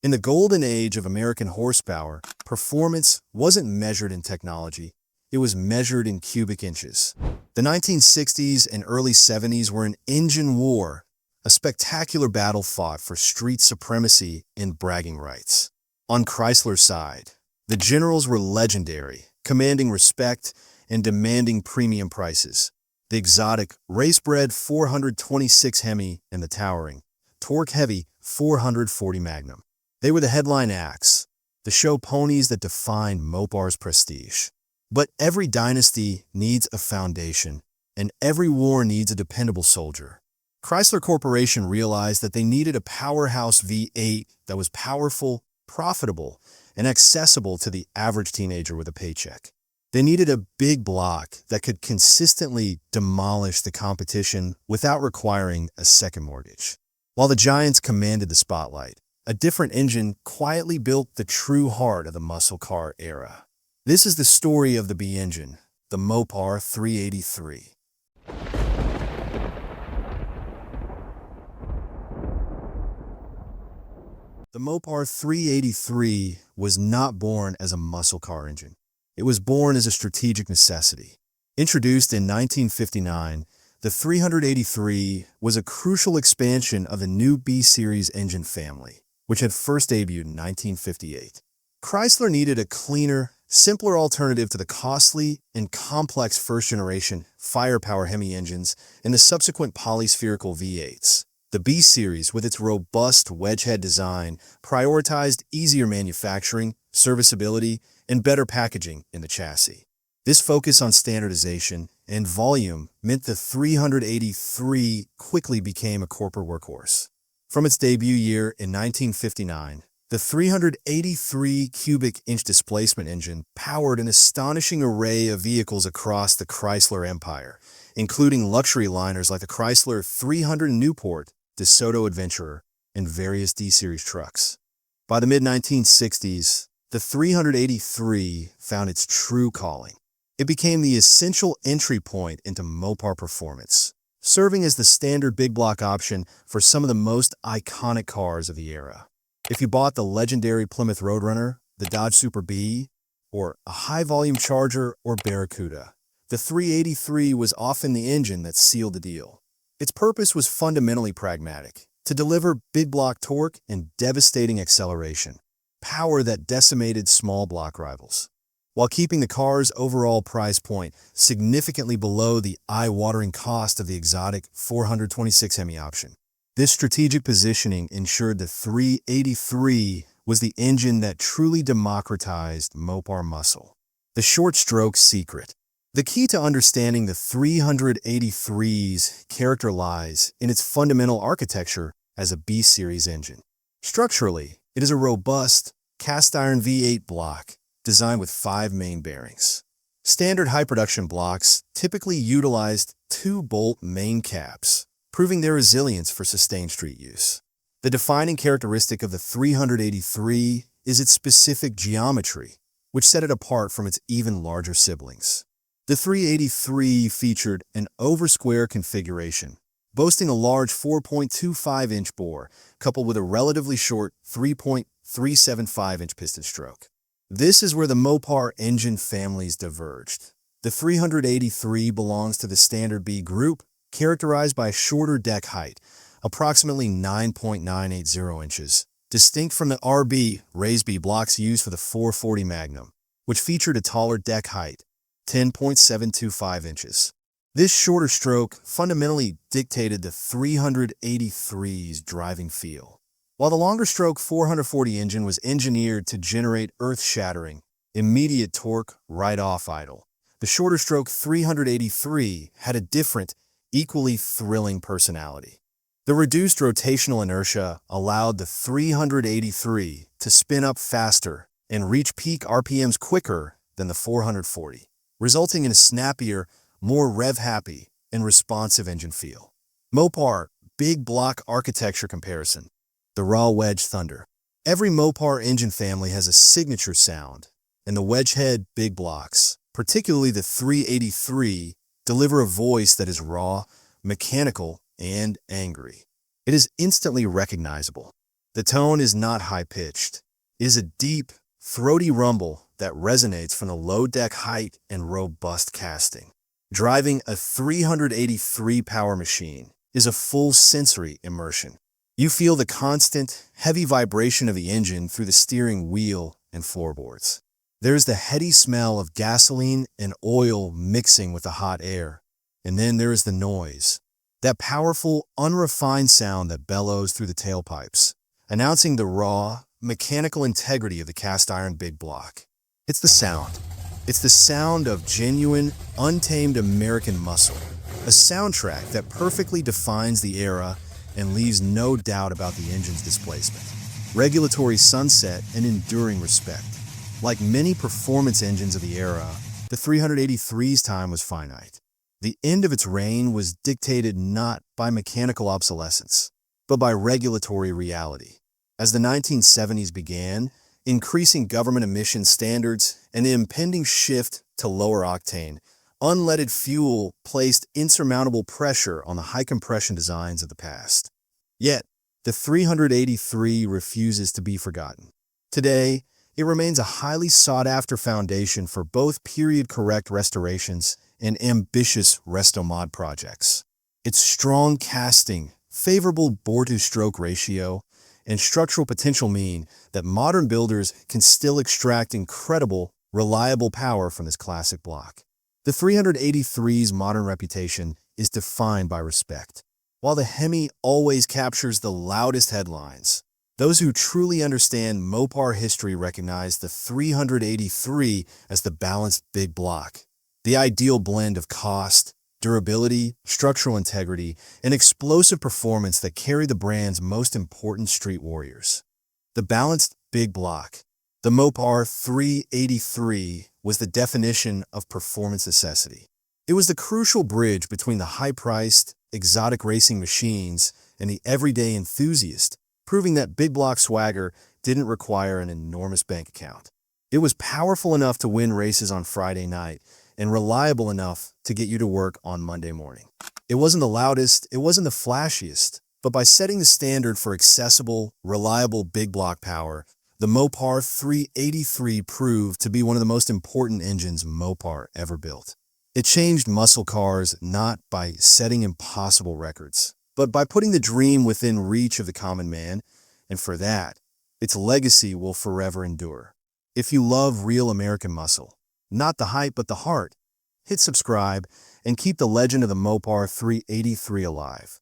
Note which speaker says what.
Speaker 1: In the golden age of American horsepower, performance wasn't measured in technology, it was measured in cubic inches. The 1960s and early 70s were an engine war, a spectacular battle fought for street supremacy and bragging rights. On Chrysler's side, the generals were legendary, commanding respect and demanding premium prices. The exotic, race-bred 426 HEMI and the towering, torque-heavy 440 Magnum. They were the headline acts, the show ponies that defined Mopar's prestige. But every dynasty needs a foundation, and every war needs a dependable soldier. Chrysler Corporation realized that they needed a powerhouse V8 that was powerful, profitable, and accessible to the average teenager with a paycheck. They needed a big block that could consistently demolish the competition without requiring a second mortgage. While the giants commanded the spotlight, a different engine quietly built the true heart of the muscle car era. This is the story of the B engine, the Mopar 383. The Mopar 383 was not born as a muscle car engine. It was born as a strategic necessity. Introduced in 1959, the 383 was a crucial expansion of the new B-Series engine family, which had first debuted in 1958. Chrysler needed a cleaner, simpler alternative to the costly and complex first-generation firepower HEMI engines and the subsequent polyspherical V8s. The B-Series, with its robust wedge-head design, prioritized easier manufacturing, serviceability, and better packaging in the chassis. This focus on standardization and volume meant the 383 quickly became a corporate workhorse. From its debut year in 1959, the 383 cubic inch displacement engine powered an astonishing array of vehicles across the Chrysler empire, including luxury liners like the Chrysler 300 Newport, DeSoto Adventurer, and various D-Series trucks. By the mid-1960s, the 383 found its true calling. It became the essential entry point into Mopar performance, serving as the standard big block option for some of the most iconic cars of the era. If you bought the legendary Plymouth Roadrunner, the Dodge Super B, or a high-volume Charger or Barracuda, the 383 was often the engine that sealed the deal. Its purpose was fundamentally pragmatic, to deliver big block torque and devastating acceleration, power that decimated small block rivals, while keeping the car's overall price point significantly below the eye-watering cost of the exotic 426 HEMI option. This strategic positioning ensured the 383 was the engine that truly democratized Mopar muscle. The short stroke secret. The key to understanding the 383's character lies in its fundamental architecture as a B-Series engine. Structurally, it is a robust, cast-iron V8 block designed with 5 main bearings. Standard high-production blocks typically utilized 2-bolt main caps, proving their resilience for sustained street use. The defining characteristic of the 383 is its specific geometry, which set it apart from its even larger siblings. The 383 featured an over-square configuration, boasting a large 4.25-inch bore, coupled with a relatively short 3.375-inch piston stroke. This is where the Mopar engine families diverged. The 383 belongs to the standard B group, characterized by a shorter deck height, approximately 9.980 inches, distinct from the RB raised B blocks used for the 440 Magnum, which featured a taller deck height, 10.725 inches. This shorter stroke fundamentally dictated the 383's driving feel. While the longer stroke 440 engine was engineered to generate earth-shattering, immediate torque right off idle, the shorter stroke 383 had a different, equally thrilling personality. The reduced rotational inertia allowed the 383 to spin up faster and reach peak RPMs quicker than the 440, resulting in a snappier, more rev-happy, and responsive engine feel. Mopar big block architecture comparison. The raw wedge thunder. Every Mopar engine family has a signature sound, and the wedge head big blocks, particularly the 383, deliver a voice that is raw, mechanical, and angry. It is instantly recognizable. The tone is not high-pitched. It is a deep, throaty rumble that resonates from the low deck height and robust casting. Driving a 383 power machine is a full sensory immersion. You feel the constant, heavy vibration of the engine through the steering wheel and floorboards. There's the heady smell of gasoline and oil mixing with the hot air. And then there is the noise. That powerful, unrefined sound that bellows through the tailpipes, announcing the raw, mechanical integrity of the cast-iron big block. It's the sound. It's the sound of genuine, untamed American muscle. A soundtrack that perfectly defines the era and leaves no doubt about the engine's displacement. Regulatory sunset and enduring respect. Like many performance engines of the era, the 383's time was finite. The end of its reign was dictated not by mechanical obsolescence, but by regulatory reality. As the 1970s began, increasing government emission standards and the impending shift to lower octane, unleaded fuel placed insurmountable pressure on the high-compression designs of the past. Yet, the 383 refuses to be forgotten. Today, it remains a highly sought-after foundation for both period-correct restorations and ambitious resto-mod projects. Its strong casting, favorable bore-to-stroke ratio, and structural potential mean that modern builders can still extract incredible, reliable power from this classic block. The 383's modern reputation is defined by respect. While the HEMI always captures the loudest headlines, those who truly understand Mopar history recognize the 383 as the balanced big block, the ideal blend of cost, durability, structural integrity, and explosive performance that carry the brand's most important street warriors. The balanced big block. The Mopar 383 was the definition of performance necessity. It was the crucial bridge between the high-priced, exotic racing machines and the everyday enthusiast, proving that big block swagger didn't require an enormous bank account. It was powerful enough to win races on Friday night and reliable enough to get you to work on Monday morning. It wasn't the loudest, it wasn't the flashiest, but by setting the standard for accessible, reliable big block power, the Mopar 383 proved to be one of the most important engines Mopar ever built. It changed muscle cars not by setting impossible records, but by putting the dream within reach of the common man, and for that, its legacy will forever endure. If you love real American muscle, not the hype but the heart, hit subscribe and keep the legend of the Mopar 383 alive.